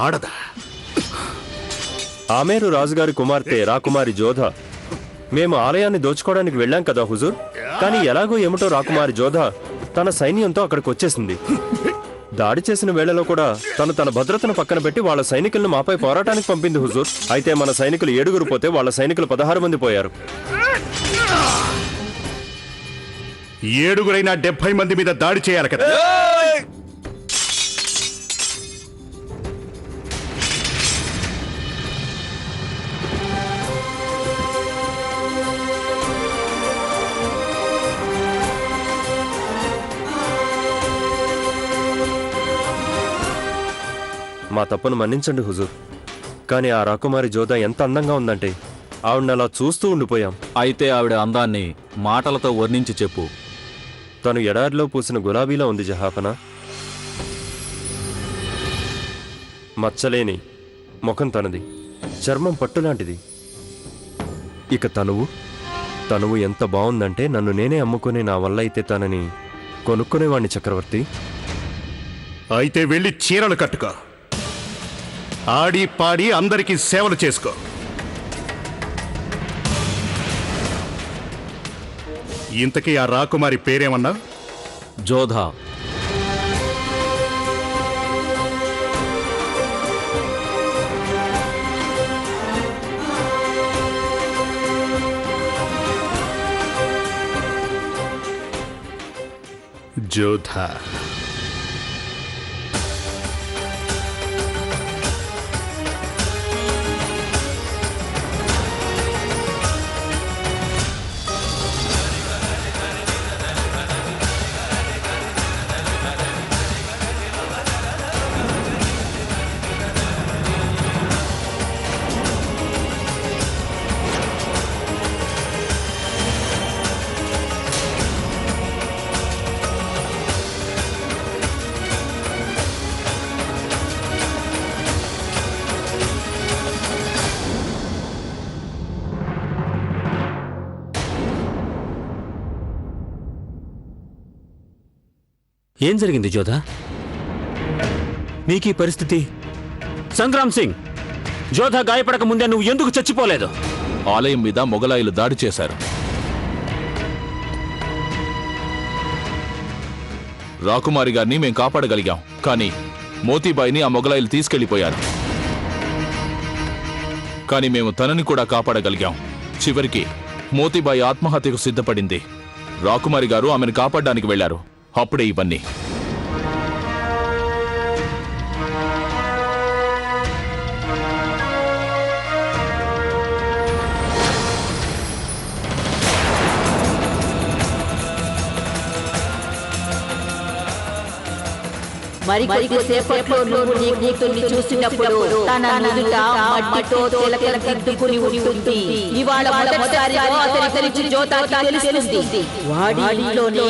ఆడదా? ఆమేరు రాజుగారి కుమార్తె రాకుమారి జోధ. మేము ఆలయాన్ని దోచుకోవడానికి వెళ్ళాం కదా హుజూర్. కానీ ఎలాగో ఏమిటో రాకుమారి జోధ తన సైన్యంతో అక్కడికి వచ్చేసింది. దాడి చేసిన వేళలో కూడా తన భద్రతను పక్కన పెట్టి వాళ్ళ సైనికులను మాపై పోరాటానికి పంపింది హుజూర్. అయితే మన సైనికులు 7 పోతే వాళ్ళ సైనికులు 16 మంది పోయారు. 7 70 మంది మీద దాడి చేయాలి కదా. మా తప్పును మన్నించండి హుజూర్. కానీ ఆ రాకుమారి జోధ ఎంత అందంగా ఉందంటే ఆవిడని అలా చూస్తూ ఉండిపోయాం. అయితే ఆవిడ అందాన్ని మాటలతో వర్ణించి చెప్పు. తను ఎడారిలో పూసిన గులాబీలా ఉంది జహాపనా. మచ్చలేని ముఖం తనది, చర్మం పట్టులాంటిది. ఇక తనువు ఎంత బాగుందంటే నన్ను నేనే అమ్ముకునే నా వల్ల అయితే తనని కొనుక్కునేవాణ్ణి చక్రవర్తి. అయితే వెళ్ళి చీరలు కట్టుకో, ఆడి పాడి అందరికీ సేవలు చేసుకో. ఇంతకీ ఆ రాకుమారి పేరేమన్నా? జోధా. జోధా. ఏం జరిగింది జోధా? నీకీ పరిస్థితి? సంగ్రామ్ సింగ్, జోధా గాయపడక ముందే నువ్వు ఎందుకు చచ్చిపోలేదు? ఆలయం మీద మొగలాయిలు దాడి చేశారు. రాకుమారి గారిని మేం కాపాడగలిగాం. కానీ మోతీబాయిని ఆ మొగలాయిలు తీసుకెళ్లిపోయారు. కానీ మేము తనని కూడా కాపాడగలిగాం. చివరికి మోతీబాయి ఆత్మహత్యకు సిద్ధపడింది. రాకుమారి గారు ఆమెను కాపాడడానికి వెళ్లారు. అప్పుడే ఇవన్నీ. మరి కొద్దిసేపట్లో నువ్వు నీ కూతుర్ని చూసినప్పుడు తన నుదుట మట్టితో తిలకదిద్దుకుని ఉంటుంది. ఇవాళ మొదటిసారిగా అతని గురించి జోధాకి తెలుస్తుంది. వాడిలోనే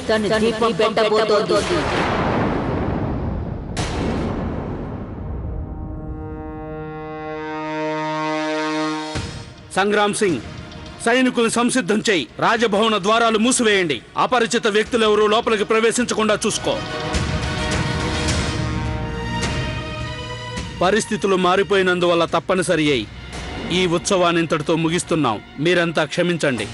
తను దీపం పెట్టబోతోంది. సంగ్రామ్ సింగ్, సైనికులను సంసిద్ధం చేయి. రాజభవన ద్వారాలు మూసివేయండి. అపరిచిత వ్యక్తులెవరూ లోపలికి ప్రవేశించకుండా చూసుకో. పరిస్థితులు మారిపోయినందువల్ల తప్పనిసరి అయి ఈ ఉత్సవాన్ని ఇంతటితో ముగిస్తున్నాం. మీరంతా క్షమించండి.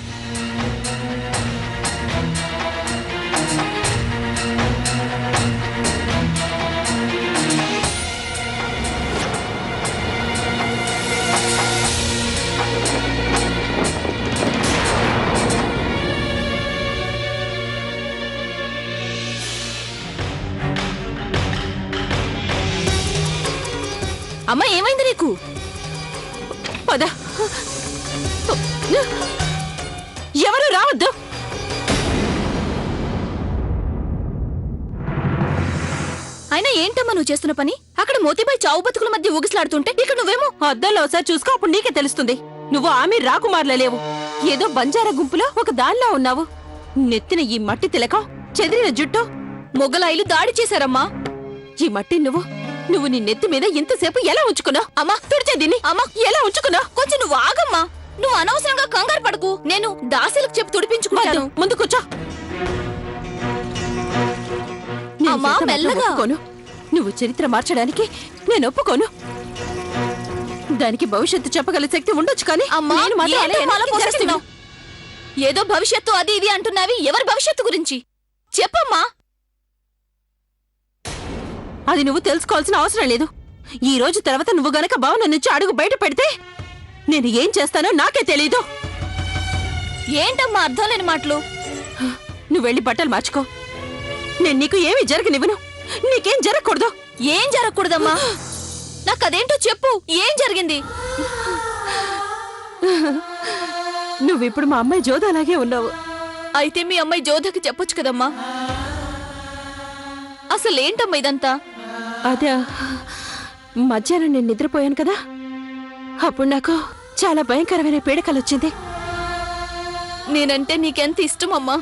అమ్మా, ఏమైంది నీకు? పద. ఎవరు రావద్దు. అయినా ఏంటమ్మా నువ్వు చేస్తున్న పని? అక్కడ మోతీబాయి చావు బతుకుల మధ్య ఊగిసలాడుతుంటే ఇక్కడ నువ్వేమో అద్దంలో ఒకసారి చూసుకో, అప్పుడు నీకే తెలుస్తుంది. నువ్వు ఆమె రాకుమార్లా లేవు. ఏదో బంజారా గుంపులో ఒక దానిలా ఉన్నావు. నెత్తిన ఈ మట్టి తిలకం, చెదిరిన జుట్టు. మొగలాయిలు దాడి చేశారమ్మా. ఈ మట్టి నువ్వు నీ నెత్తి మీద ఇంతసేపు ఎలా ఉంచుకున్నావు? అమ్మా, తుడిచే దీన్ని. అమ్మా, ఎలా ఉంచుకున్నావు? కొంచెం నువ్వు ఆగమ్మా. నువ్వు అనవసరంగా కంగారు పడకు. నేను దాసీలకు చెప్పి తుడిపించుకుంటాను. ముందు కూర్చో. అమ్మా, మెల్లగా. నువ్వు చరిత్ర మార్చడానికి నేను ఒప్పుకోను. దానికి భవిష్యత్తు చెప్పగల శక్తి ఉండొచ్చు కానీ నేను మాత్రం అలా వెనక్కి జరగను. ఏదో భవిష్యత్తు అది ఇది అంటున్నావి, ఎవరి భవిష్యత్తు గురించి చెప్పమ్మా. అది నువ్వు తెలుసుకోవాల్సిన అవసరం లేదు. ఈ రోజు తర్వాత నువ్వు గనక భవనం నుంచి అడుగు బయట పెడితే నేను ఏం చేస్తానో నాకే తెలీదు. ఏంటమ్మా అర్థం లేని మాటలు? నువ్వు వెళ్ళి బట్టలు మార్చుకో. నేను నీకు ఏమీ జరగనివ్వను. నీకేం జరగకూడదు. ఏం జరగకూడదమ్మా? నాకు అదేంటో చెప్పు, ఏం జరిగింది? నువ్విప్పుడు మా అమ్మాయి జోధ అలాగే ఉన్నావు. అయితే మీ అమ్మాయి జోధకి చెప్పొచ్చు కదమ్మా. అసలేంటమ్మా ఇదంతా? అదే మధ్యాహ్నం నేను నిద్రపోయాను కదా, అప్పుడు నాకు చాలా భయంకరమైన పీడకలు వచ్చింది. నేనంటే నీకెంత ఇష్టమమ్మా.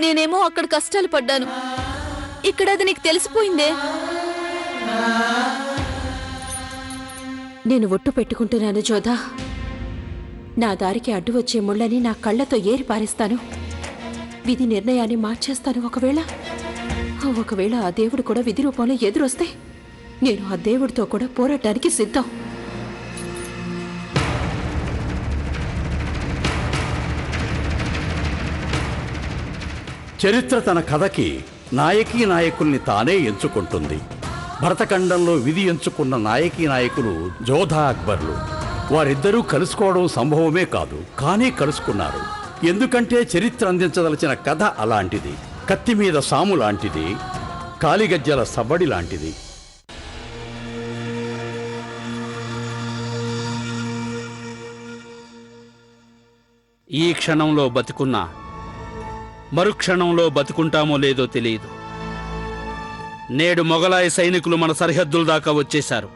నేనేమో అక్కడ కష్టాలు పడ్డాను, ఇక్కడ అది నీకు తెలిసిపోయిందే. నేను ఒట్టు పెట్టుకుంటున్నాను జోధ. నా దారికి అడ్డు వచ్చే ముళ్ళని నా కళ్ళతో ఏరి పారేస్తాను. విధి నిర్ణయాన్ని మార్చేస్తాను. ఒకవేళ ఆ దేవుడు కూడా విధి రూపంలో ఎదురొస్తే నేను ఆ దేవుడితో కూడా పోరాటానికి సిద్ధం. చరిత్ర తన కథకి నాయకీ నాయకుల్ని తానే ఎంచుకుంటుంది. భరతఖండంలో విధి ఎంచుకున్న నాయకీ నాయకులు జోధా అక్బర్లు. వారిద్దరూ కలుసుకోవడం సంభవమే కాదు, కానీ కలుసుకున్నారు. ఎందుకంటే చరిత్ర అందించదలచిన కథ అలాంటిది. కత్తి మీద సాము లాంటిది, కాలిగజ్జల సవ్వడి లాంటిది. ఈ క్షణంలో బతికున్నా మరుక్షణంలో బతుకుంటామో లేదో తెలియదు. నేడు మొగలాయి సైనికులు మన సరిహద్దుల దాకా వచ్చేశారు.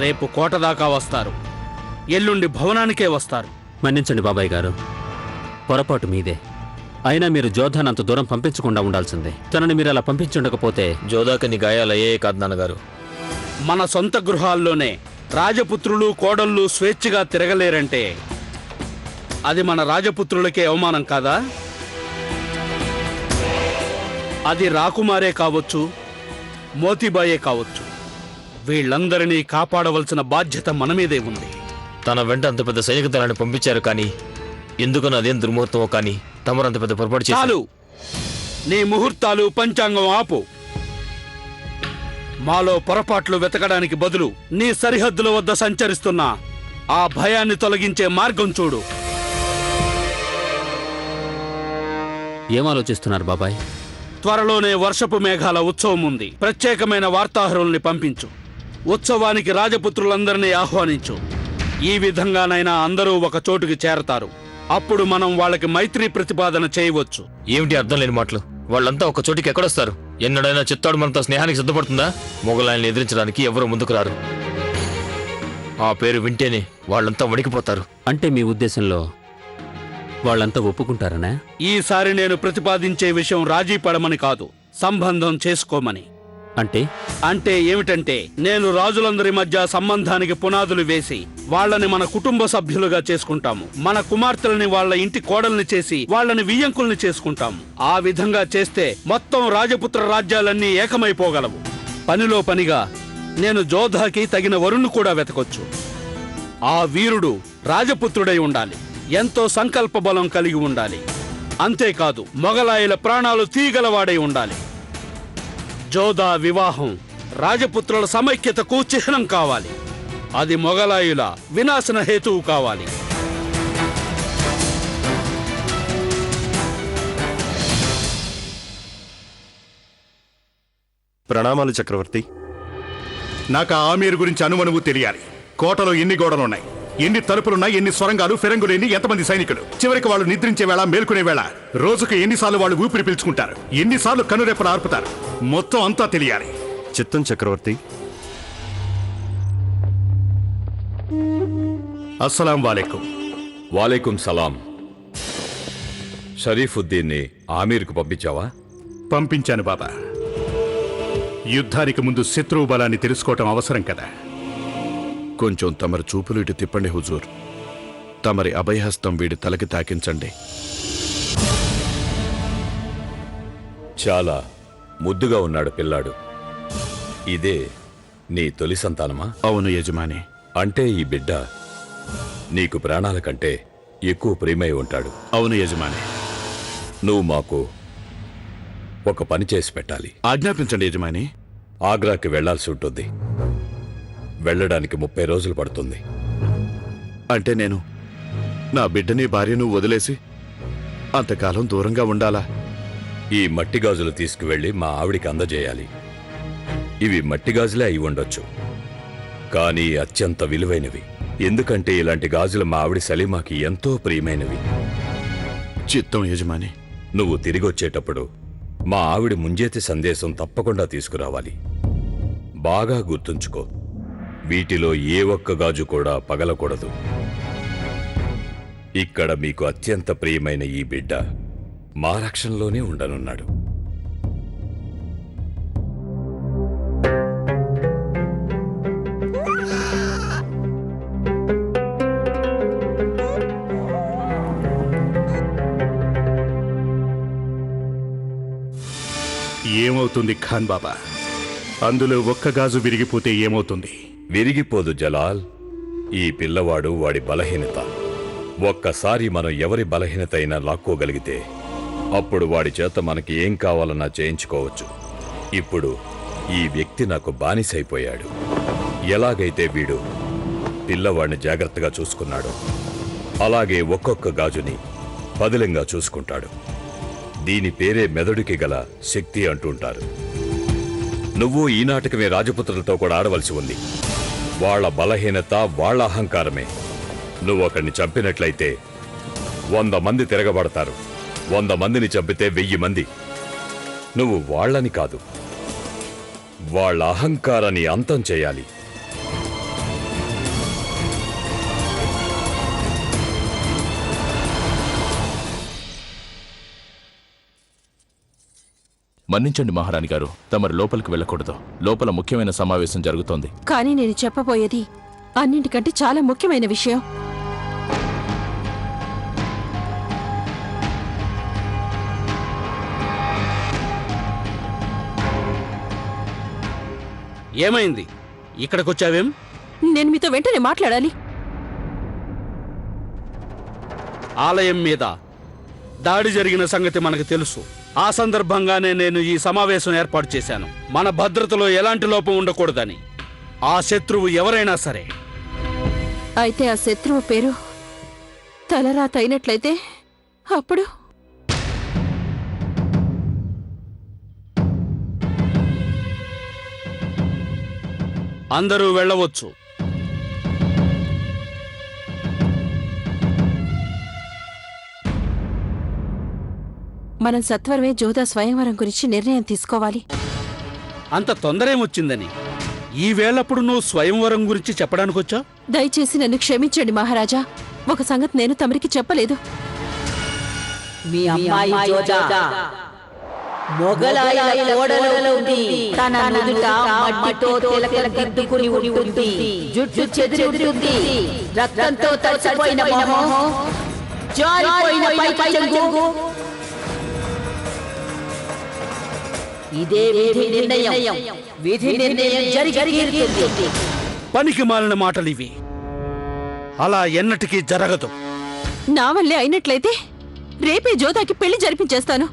రేపు కోట దాకా వస్తారు. ఎల్లుండి భవనానికే వస్తారు. మన్నించండి బాబాయ్ గారు, పొరపాటు మీదే. అయినా మీరు జోధాన్ అంత దూరం పంపించకుండా ఉండాల్సిందే. తనని మీరు అలా పంపించుండకపోతే జోధాకి నీ గాయాలయ్యే కాదు నాన్నగారు. మన సొంత గృహాల్లోనే రాజపుత్రులు కోడళ్ళు స్వేచ్ఛగా తిరగలేరంటే అది మన రాజపుత్రులకే అవమానం కాదా? అది రాకుమారే కావచ్చు, మోతీబాయే కావచ్చు. వీళ్ళందరినీ కాపాడవలసిన బాధ్యత మన మీదే ఉంది. తన వెంట అంత పెద్ద సైనిక దళాన్ని పంపించారు, కానీ ఎందుకని అదేం దుర్ముహూర్తమో కానీ తమరు అంత పెద్ద పొరపాటు చేశారు. చాలు, నీ ముహూర్తాలు పంచాంగం ఆపు. మాలో పొరపాట్లు వెతకడానికి బదులు నీ సరిహద్దుల వద్ద సంచరిస్తున్న ఆ భయాన్ని తొలగించే మార్గం చూడు. ఏం ఆలోచిస్తున్నారు బాబాయ్? త్వరలోనే వర్షపు మేఘాల ఉత్సవం ఉంది. ప్రత్యేకమైన వార్తాహరుల్ని పంపించు. ఉత్సవానికి రాజపుత్రులందరినీ ఆహ్వానించు. ఈ విధంగానైనా అందరూ ఒక చోటుకి చేరతారు. అప్పుడు మనం వాళ్ళకి మైత్రి ప్రతిపాదన చేయవచ్చు. ఏమిటి అర్థం లేని మాటలు? వాళ్ళంతా ఒక చోటికి ఎక్కడొస్తారు? ఎన్నడైనా చిత్తాడు మనతో స్నేహానికి సిద్ధపడుతుందా? మొగలాయన్ని ఎదిరించడానికి ఎవరు ముందుకు రారు. ఆ పేరు వింటేనే వాళ్ళంతా వణికిపోతారు. అంటే మీ ఉద్దేశంలో వాళ్ళంతా ఒప్పుకుంటారనా? ఈసారి నేను ప్రతిపాదించే విషయం రాజీ పడమని కాదు, సంబంధం చేసుకోమని. అంటే ఏమిటంటే, నేను రాజులందరి మధ్య సంబంధానికి పునాదులు వేసి వాళ్ళని మన కుటుంబ సభ్యులుగా చేసుకుంటాము. మన కుమార్తెలని వాళ్ళ ఇంటి కోడల్ని చేసి వాళ్ళని వియ్యంకుల్ని చేసుకుంటాము. ఆ విధంగా చేస్తే మొత్తం రాజపుత్ర రాజ్యాలన్నీ ఏకమైపోగలవు. పనిలో పనిగా నేను జోధాకి తగిన వరుణ్ణి కూడా వెతకొచ్చు. ఆ వీరుడు రాజపుత్రుడై ఉండాలి, ఎంతో సంకల్ప బలం కలిగి ఉండాలి. అంతేకాదు, మొగలాయుల ప్రాణాలు తీగలవాడై ఉండాలి. జోధా వివాహం రాజపుత్రుల సమైక్యతకు చిహ్నం కావాలి. అది మొగలాయుల వినాశన హేతువు కావాలి. ప్రణామాలు చక్రవర్తి. నాకు ఆ ఆమీర్ గురించి అనుమనువు తెలియాలి. కోటలో ఎన్ని గోడలున్నాయి, ఎన్ని తలుపులున్నాయి, ఎన్ని స్వరంగాలు, ఫిరంగులేని ఎంతమంది సైనికులు, చివరికి వాళ్ళు నిద్రించే వేళ, మేల్కొనే వేళ, రోజుకు ఎన్నిసార్లు వాళ్ళు ఊపిరి పీల్చుకుంటారు, ఎన్నిసార్లు కనురెప్పలు ఆర్పుతారు, మొత్తం అంతా తెలియాలి. చిత్తం చక్రవర్తి. అస్సలాం వాలేకుం. వాలేకుం సలాం. షరీఫుద్దీన్ని ఆమీర్కు పంపించావా? పంపించాను బాబా. యుద్ధానికి ముందు శత్రువు బలాన్ని తెలుసుకోవటం అవసరం కదా. కొంచెం తమరి చూపులు ఇటు తిప్పండి హుజూర్. తమరి అభయహస్తం వీడి తలకి తాకించండి. చాలా ముద్దుగా ఉన్నాడు పిల్లాడు. ఇదే నీ తొలి సంతానమా? అవును యజమాని. అంటే ఈ బిడ్డ నీకు ప్రాణాల కంటే ఎక్కువ ప్రియమై ఉంటాడు. అవును యజమాని. నువ్వు మాకు ఒక పని చేసి పెట్టాలి. ఆజ్ఞాపించండి యజమాని. ఆగ్రాకి వెళ్లాల్సి ఉంటుంది. వెళ్ళడానికి 30 రోజులు పడుతుంది. అంటే నేను నా బిడ్డని భార్యను వదిలేసి అంతకాలం దూరంగా ఉండాలా? ఈ మట్టి గాజులు తీసుకువెళ్ళి మా ఆవిడికి అందజేయాలి. ఇవి మట్టి గాజులే అయి ఉండొచ్చు, కానీ అత్యంత విలువైనవి. ఎందుకంటే ఇలాంటి గాజులు మా ఆవిడి సలీమాకి ఎంతో ప్రియమైనవి. చిత్తం యజమాని. నువ్వు తిరిగొచ్చేటప్పుడు మా ఆవిడ ముంజేతి సందేశం తప్పకుండా తీసుకురావాలి. బాగా గుర్తుంచుకో, వీటిలో ఏ ఒక్క గాజు కూడా పగలకూడదు. ఇక్కడ మీకు అత్యంత ప్రియమైన ఈ బిడ్డ మా రక్షణలోనే ఉండనున్నాడు. ఏమవుతుంది ఖాన్ బాబా? అందులో ఒక్క గాజు విరిగిపోతే ఏమవుతుంది? విరిగిపోదు జలాల్. ఈ పిల్లవాడు వాడి బలహీనత. ఒక్కసారి మనం ఎవరి బలహీనత అయినా లాక్కోగలిగితే అప్పుడు వాడి చేత మనకి ఏం కావాలన్నా చేయించుకోవచ్చు. ఇప్పుడు ఈ వ్యక్తి నాకు బానిసైపోయాడు. ఎలాగైతే వీడు పిల్లవాడిని జాగ్రత్తగా చూసుకున్నాడు, అలాగే ఒక్కొక్క గాజుని పదిలంగా చూసుకుంటాడు. దీని పేరే మెదడుకి గల శక్తి అంటుంటారు. నువ్వు ఈ నాటకమే రాజపుత్రులతో కూడా ఆడవలసి ఉంది. వాళ్ళ బలహీనత, వాళ్ళ అహంకారమే. నువ్వు ఒకరిని చంపినట్లయితే 100 మంది తిరగబడతారు. 100 మందిని చంపితే 1000 మంది. నువ్వు వాళ్ళని కాదు, వాళ్ళ అహంకారాన్ని అంతం చేయాలి. మన్నించండి మహారాణి గారు, తమరు లోపలికి వెళ్ళకూడదు. లోపల ముఖ్యమైన సమావేశం జరుగుతోంది. కానీ నేను చెప్పబోయేది అన్నింటికంటే చాలా ముఖ్యమైన విషయం. ఏమైంది? ఇక్కడికొచ్చావేం? నేను మీతో వెంటనే మాట్లాడాలి. ఆలయం మీద దాడి జరిగిన సంగతి మనకు తెలుసు. ఆ సందర్భంగానే నేను ఈ సమావేశం ఏర్పాటు చేశాను. మన భద్రతలో ఎలాంటి లోపం ఉండకూడదని. ఆ శత్రువు ఎవరైనా సరే. అయితే ఆ శత్రువు పేరు తలరాత అయినట్లయితే అప్పుడు అందరూ వెళ్ళవచ్చు. మనం సత్వరమే జోధా స్వయంవరం గురించి నిర్ణయం తీసుకోవాలి. అంత తొందరేమొచ్చిందని ఈ వేళప్పుడు నువ్వు స్వయంవరం గురించి చెప్పడానికొచ్చా? దయచేసి నన్ను క్షమించండి మహారాజా. ఒక సంగతి నేను తమరికి చెప్పలేదు. మీ అమ్మాయి జోధా మొగలాయల కోడలో ఉంది. తన నుదుట మట్టితో తిలకదిద్దుకుని ఉంటుంది. జుట్టు చెదిరి ఉంటుంది. రక్తంతో తడిసిపోయిన మొహం, జారిపోయిన పై చెంగు. ఇదే విధి నిర్ణయం. విధి నిర్ణయం జరిగి పనికి మాలిన మాటలివి. అలా ఎన్నటికీ జరగదు. నా వల్లే అయినట్లయితే రేపే జోధాకి పెళ్లి జరిపించేస్తాను.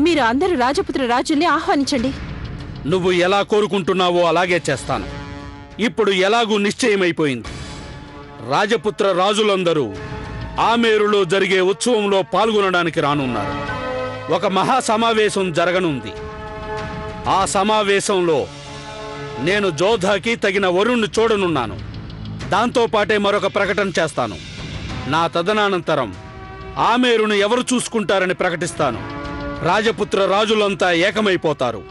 మీరు అందరూ రాజపుత్ర రాజుల్ని ఆహ్వానించండి. నువ్వు ఎలా కోరుకుంటున్నావో అలాగే చేస్తాను. ఇప్పుడు ఎలాగూ నిశ్చయమైపోయింది. రాజపుత్ర రాజులందరూ ఆమేరులో జరిగే ఉత్సవంలో పాల్గొనడానికి రానున్నారు. ఒక మహా సమావేశం జరగనుంది. ఆ సమావేశంలో నేను జోధాకి తగిన వరుణ్ణి చూడనున్నాను. దాంతోపాటే మరొక ప్రకటన చేస్తాను. నా తదనంతరం ఆమేరును ఎవరు చూసుకుంటారని ప్రకటిస్తాను. రాజపుత్ర రాజులంతా ఏకమైపోతారు.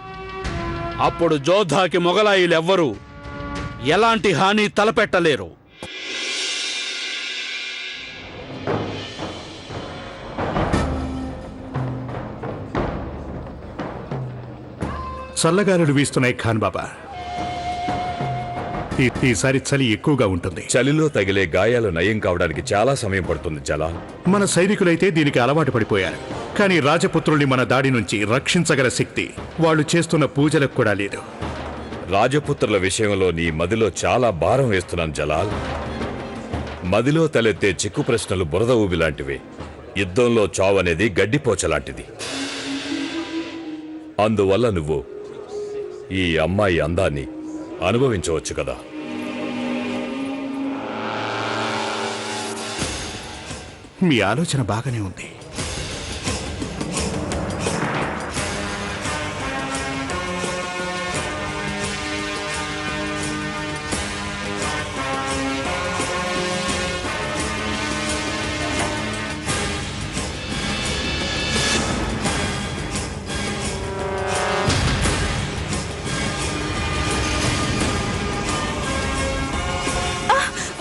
అప్పుడు జోధాకి మొగలాయులెవ్వరూ ఎలాంటి హాని తలపెట్టలేరు. చల్లగాలులు వీస్తున్నాయి ఖాన్ బాబా. ఈసారి చలి ఎక్కువగా ఉంటుంది. చలిలో తగిలే గాయాలు నయం కావడానికి చాలా సమయం పడుతుంది జలాల్. మన సైనికులైతే దీనికి అలవాటు పడిపోయారు. కానీ రాజపుత్రుల్ని మన దాడి నుంచి రక్షించగల శక్తి వాళ్ళు చేస్తున్న పూజలకు కూడా లేదు. రాజపుత్రుల విషయంలో నీ మదిలో చాలా భారం వేస్తున్నాను జలాల్. మదిలో తలెత్తే చిక్కు ప్రశ్నలు బురద ఊబిలాంటివి. యుద్ధంలో చావనేది గడ్డిపోచలాంటిది. అందువల్ల నువ్వు ఈ అమ్మాయి అందాన్ని అనుభవించవచ్చు కదా. మీ ఆలోచన బాగానే ఉంది.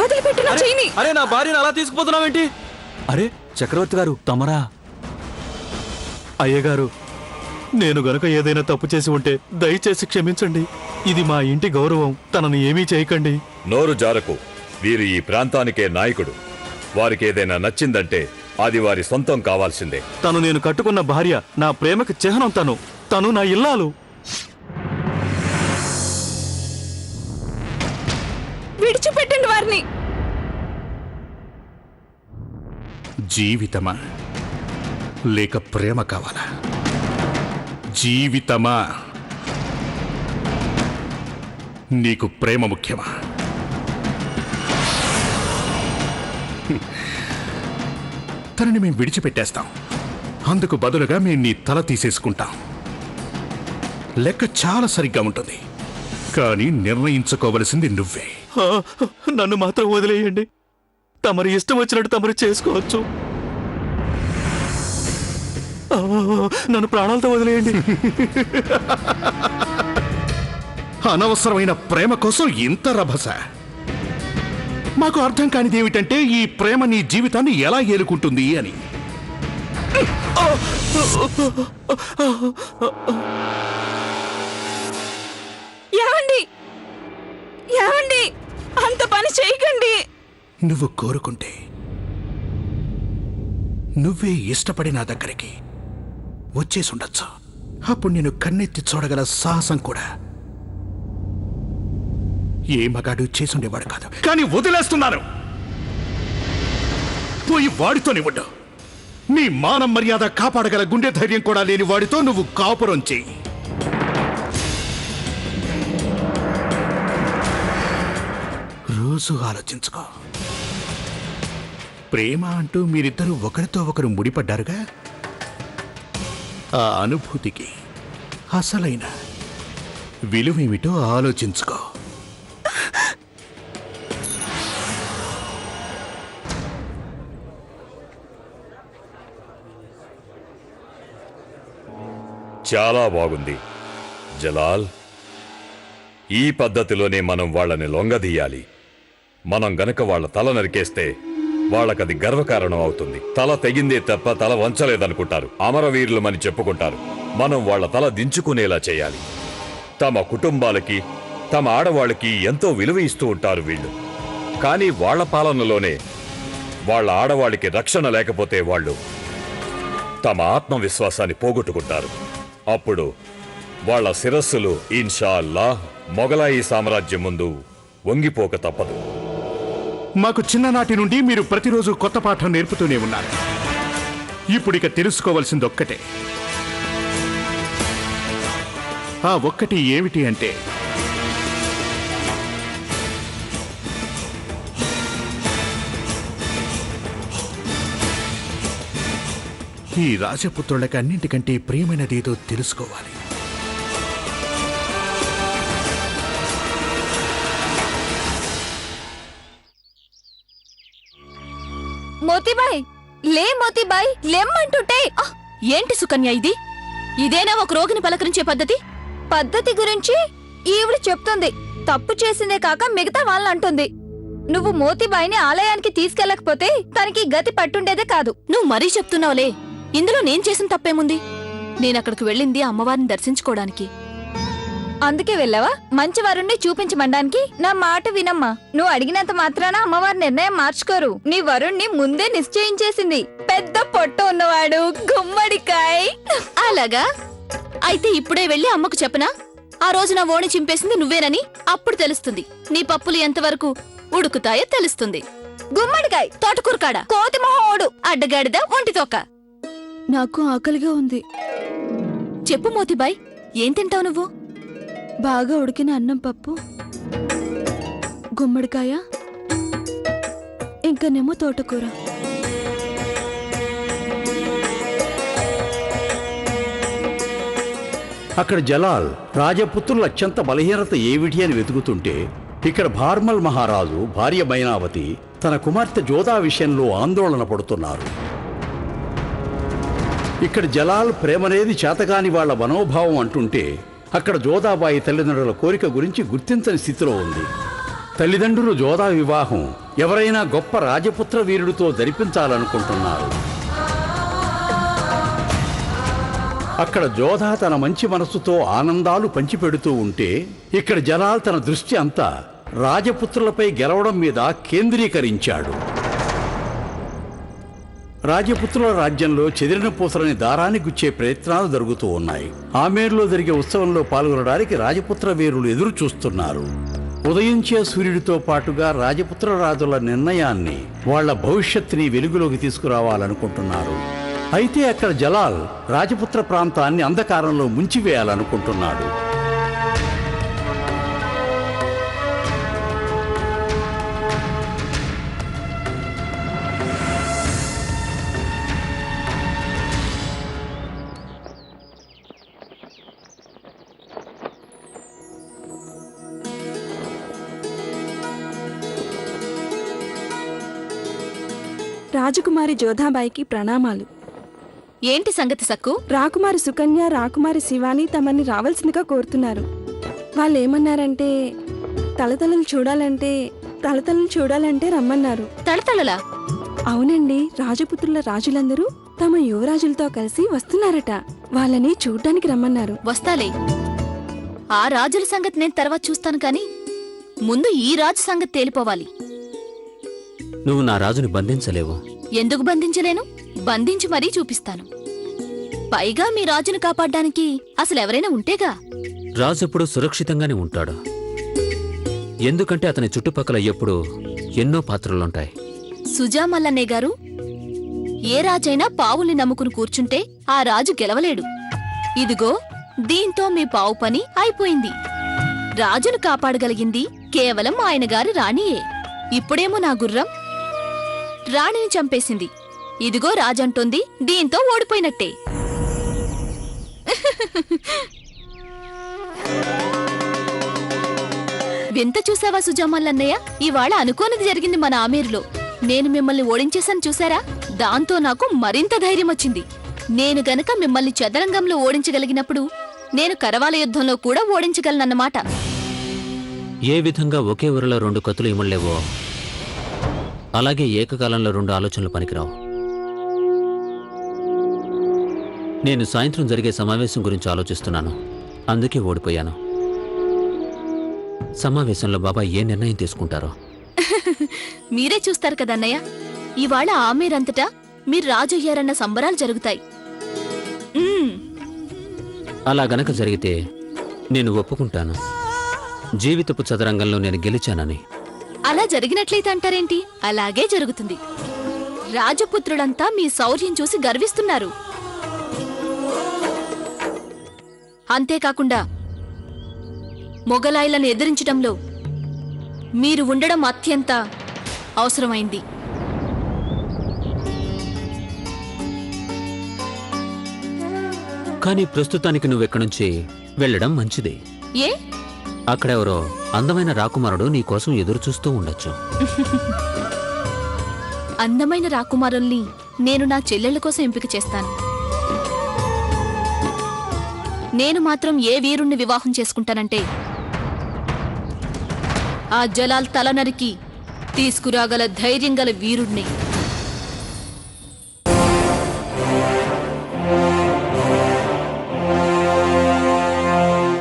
వదిలిపెట్టు నా చెయ్యిని. అరే నా భార్యను అలా తీసుకుపోతున్నావేంటి? అరే చక్రవర్తి గారు తమరా? అయ్యగారు, నేను గనుక ఏదైనా తప్పు చేసి ఉంటే దయచేసి క్షమించండి. ఇది మా ఇంటి గౌరవం. తనను ఏమీ చేయకండి. నోరు జారకు. వీరు ఈ ప్రాంతానికే నాయకుడు. వారికి ఏదైనా నచ్చిందంటే అది వారి సొంతం కావాల్సిందే. తను నేను కట్టుకున్న భార్య, నా ప్రేమకు చిహ్నం. తను నా ఇల్లాలు. విడిచిపెట్టండి వారిని. జీవితమా లేక ప్రేమ కావాలా? జీవితమా? నీకు ప్రేమ ముఖ్యమా? తనని మేము విడిచిపెట్టేస్తాం. అందుకు బదులుగా మేము నీ తల తీసేసుకుంటాం. లెక్క చాలా సరిగ్గా ఉంటుంది. కానీ నిర్ణయించుకోవలసింది నువ్వే. నన్ను మాత్రం వదిలేయండి. తమరి ఇష్టం వచ్చినట్టు తమరు చేసుకోవచ్చు. నన్ను ప్రాణాలతో వదిలేయండి. అనవసరమైన ప్రేమ కోసం ఇంత రభస. మాకు అర్థం కానిది ఏమిటంటే ఈ ప్రేమ నీ జీవితాన్ని ఎలా ఏలుకుంటుంది అని. ఏమండి, ఏమండి, అంత పని చేయకండి. నువ్వు కోరుకుంటే నువ్వే ఇష్టపడి నా దగ్గరికి వచ్చేసుండొచ్చు. అప్పుడు నేను కన్నెత్తి చూడగల సాహసం కూడా ఏ మగాడు చేసుండేవాడు కాదు. కానీ వదిలేస్తున్నాను. పోయి వాడితోనే ఉండు. నీ మానం మర్యాద కాపాడగల గుండె ధైర్యం కూడా లేని వాడితో నువ్వు కాపురం చెయ్యి. రోజు ఆలోచించుకో. ప్రేమ అంటూ మీరిద్దరూ ఒకరితో ఒకరు ముడిపడ్డారుగా. ఆ అనుభూతికి అసలైన విలువేమిటో ఆలోచించుకో. చాలా బాగుంది జలాల్. ఈ పద్ధతిలోనే మనం వాళ్ళని లొంగదీయాలి. మనం గనక వాళ్ళ తల నరికేస్తే వాళ్ళకది గర్వకారణం అవుతుంది. తల తెగిందే తప్ప తల వంచలేదనుకుంటారు. అమరవీరులమని చెప్పుకుంటారు. మనం వాళ్ళ తల దించుకునేలా చేయాలి. తమ కుటుంబాలకి, తమ ఆడవాళ్ళకి ఎంతో విలువ ఇస్తూ ఉంటారు వీళ్ళు. కానీ వాళ్ళ పాలనలోనే వాళ్ళ ఆడవాళ్ళకి రక్షణ లేకపోతే వాళ్ళు తమ ఆత్మవిశ్వాసాన్ని పోగొట్టుకుంటారు. అప్పుడు వాళ్ళ శిరస్సులు ఇన్షా అల్లాహ్ మొగలాయి సామ్రాజ్యం ముందు వంగిపోక తప్పదు. మాకు చిన్ననాటి నుండి మీరు ప్రతిరోజు కొత్త పాఠం నేర్పుతూనే ఉన్నారు. ఇప్పుడిక తెలుసుకోవాల్సింది ఒక్కటే. ఆ ఒక్కటి ఏమిటి అంటే ఈ రాజపుత్రులకి అన్నింటికంటే ప్రియమైనదేదో తెలుసుకోవాలి. మోతీబాయ్, లే మోతీబాయ్, లేమ్మంటుంటే. ఏంటి సుకన్య ఇది? ఇదేనా ఒక రోగిని పలకరించే పద్ధతి? పద్ధతి గురించి ఈవిడ చెప్తుంది. తప్పు చేసిందే కాక మిగతా వాళ్ళని అంటుంది. నువ్వు మోతీబాయిని ఆలయానికి తీసుకెళ్లకపోతే తనకి గతి పట్టుండేదే కాదు. నువ్వు మరీ చెప్తున్నావులే. ఇందులో నేను చేసిన తప్పేముంది? నేనక్కడికి వెళ్ళింది అమ్మవారిని దర్శించుకోవడానికి. అందుకే వెళ్ళావా? మంచి వరుణ్ణి చూపించమండానికి? నా మాట వినమ్మా. నువ్వు అడిగినంత మాత్రాన అమ్మవారి నిర్ణయం మార్చుకోరు. నీ వరుణ్ణి ముందే నిశ్చయించేసింది. పెద్ద పొట్టోలు. ఉన్నవాడు గుమ్మడికాయ. అలాగా? అయితే ఇప్పుడే వెళ్ళి అమ్మకు చెప్పనా? ఆ రోజు నా ఓణి చింపేసింది నువ్వేనని. అప్పుడు తెలుస్తుంది నీ పప్పులు ఎంతవరకు ఉడుకుతాయో తెలుస్తుంది. గుమ్మడికాయ, తోటకూరకాడ, కోతి మొహోడు, అడ్డగాడిద, ఒంటి తోక. నాకు ఆకలిగా ఉంది. చెప్పు మోతిబాయ్, ఏం తింటావు నువ్వు? బాగా ఉడికిన అన్నం పప్పు, గుమ్మడికాయ, ఇంకానేమో తోటకూర. అక్కడ జలాల్ రాజపుత్రుల అత్యంత బలహీనత ఏమిటి అని వెతుకుతుంటే ఇక్కడ భార్మల్ మహారాజు భార్య మైనావతి తన కుమార్తె జోదా విషయంలో ఆందోళన పడుతున్నారు. ఇక్కడ జలాల్ ప్రేమనేది చేతగాని వాళ్ల మనోభావం అంటుంటే అక్కడ జోదాబాయి తల్లిదండ్రుల కోరిక గురించి గుర్తించని స్థితిలో ఉంది. తల్లిదండ్రులు జోదా వివాహం ఎవరైనా గొప్ప రాజపుత్ర వీరుడితో జరిపించాలనుకుంటున్నారు. అక్కడ జోధా తన మంచి మనస్సుతో ఆనందాలు పంచిపెడుతూ ఉంటే ఇక్కడ జలాల్ తన దృష్టి అంతా రాజపుత్రులపై గెలవడం మీద కేంద్రీకరించాడు. రాజపుత్రుల రాజ్యంలో చెదిరిన పూసలని దారాన్ని గుచ్చే ప్రయత్నాలు జరుగుతూ ఉన్నాయి. ఆమేర్లో జరిగే ఉత్సవంలో పాల్గొనడానికి రాజపుత్ర వీరులు ఎదురు చూస్తున్నారు. ఉదయించే సూర్యుడితో పాటుగా రాజపుత్ర రాజుల నిర్ణయాన్ని, వాళ్ల భవిష్యత్తుని వెలుగులోకి తీసుకురావాలనుకుంటున్నారు. అయితే అక్కడ జలాల్ రాజపుత్ర ప్రాంతాన్ని అంధకారంలో ముంచివేయాలనుకుంటున్నాడు. రాజకుమారి జోధాబాయికి ప్రణామాలు. ఏంటి సంగతి సక్కు? రాకుమారి సుకన్య, రాకుమారి శివాని తమని రావాల్సిందిగా కోరుతున్నారు. వాళ్ళు ఏమన్నారంటే తలతలలు చూడాలంటే రమ్మన్నారు. తళతళలా? అవునండి, రాజపుత్రుల రాజులందరూ తమ యువరాజులతో కలిసి వస్తున్నారట. వాళ్ళని చూడ్డానికి రమ్మన్నారు. వస్తాలే. ఆ రాజుల సంగతి నేను తర్వాత చూస్తాను కాని ముందు ఈ రాజు సంగతి తేలిపోవాలి. నువ్వు నా రాజుని బంధించలేవు. ఎందుకు బంధించలేను? బంధించి మరీ చూపిస్తాను. పైగా మీ రాజును కాపాడ్డానికి అసలెవరైనా ఉంటేగా. రాజు ఎప్పుడూ సురక్షితంగానే ఉంటాడు. ఎందుకంటే అతని చుట్టుపక్కల ఎప్పుడూ ఎన్నో పాత్రలుంటాయి. సుజామల్లన్నయ్య గారు, ఏ రాజైనా పావుల్ని నమ్ముకుని కూర్చుంటే ఆ రాజు గెలవలేడు. ఇదిగో దీంతో మీ పావు పని అయిపోయింది. రాజును కాపాడగలిగింది కేవలం ఆయన గారి రాణియే. ఇప్పుడేమో నా గుర్రం రాణిని చంపేసింది. ఇదిగో రాజంటోంది దీంతో ఓడిపోయినట్టే. వింత చూసావా సుజామల్లన్నయ్య? ఇవాళ అనుకోనిది జరిగింది మన ఆమేరులో. నేను మిమ్మల్ని ఓడించేశాను చూసారా? దాంతో నాకు మరింత ధైర్యం వచ్చింది. నేను గనక మిమ్మల్ని చదరంగంలో ఓడించగలిగినప్పుడు నేను కరవాల యుద్ధంలో కూడా ఓడించగలనన్నమాట. ఏ విధంగా ఒకే ఊరిలో రెండు కత్తులు ఇమ్మలేవో అలాగే ఏకకాలంలో రెండు ఆలోచనలు పనికిరావు. నేను సాయంత్రం జరిగే సమావేశం గురించి ఆలోచిస్తున్నాను. అందుకే ఓడిపోయాను. సమావేశంలో బాబా ఏ నిర్ణయం తీసుకుంటారో మీరే చూస్తారు కదన్నయ్య. ఇవాళ ఆమేరంతటా మీరు రాజు అయ్యారన్న సంబరాలు జరుగుతాయి. అలా గనక జరిగితే నేను ఒప్పుకుంటాను, జీవితపు చదరంగంలో నేను గెలిచానని. అలా జరిగినట్లయితే అంటారేంటి? అలాగే జరుగుతుంది. రాజపుత్రులంతా మీ శౌర్యం చూసి గర్విస్తున్నారు. అంతేకాకుండా మొగలాయిలను ఎదిరించడంలో మీరు ఉండడం అత్యంత అవసరమైంది. కానీ ప్రస్తుతానికి నువ్వెక్కడి నుంచి వెళ్ళడం మంచిది. ఏ? అక్కడెవరో అందమైన రాకుమారుడు నీకోసం ఎదురు చూస్తూ ఉండొచ్చు. అందమైన రాకుమారుల్ని నేను నా చెల్లెళ్ళ కోసం ఎంపిక చేస్తాను. నేను మాత్రం ఏ వీరుణ్ణి వివాహం చేసుకుంటానంటే ఆ జలాల్ తల నరికి తీసుకురాగల ధైర్యం గల వీరుణ్ణి.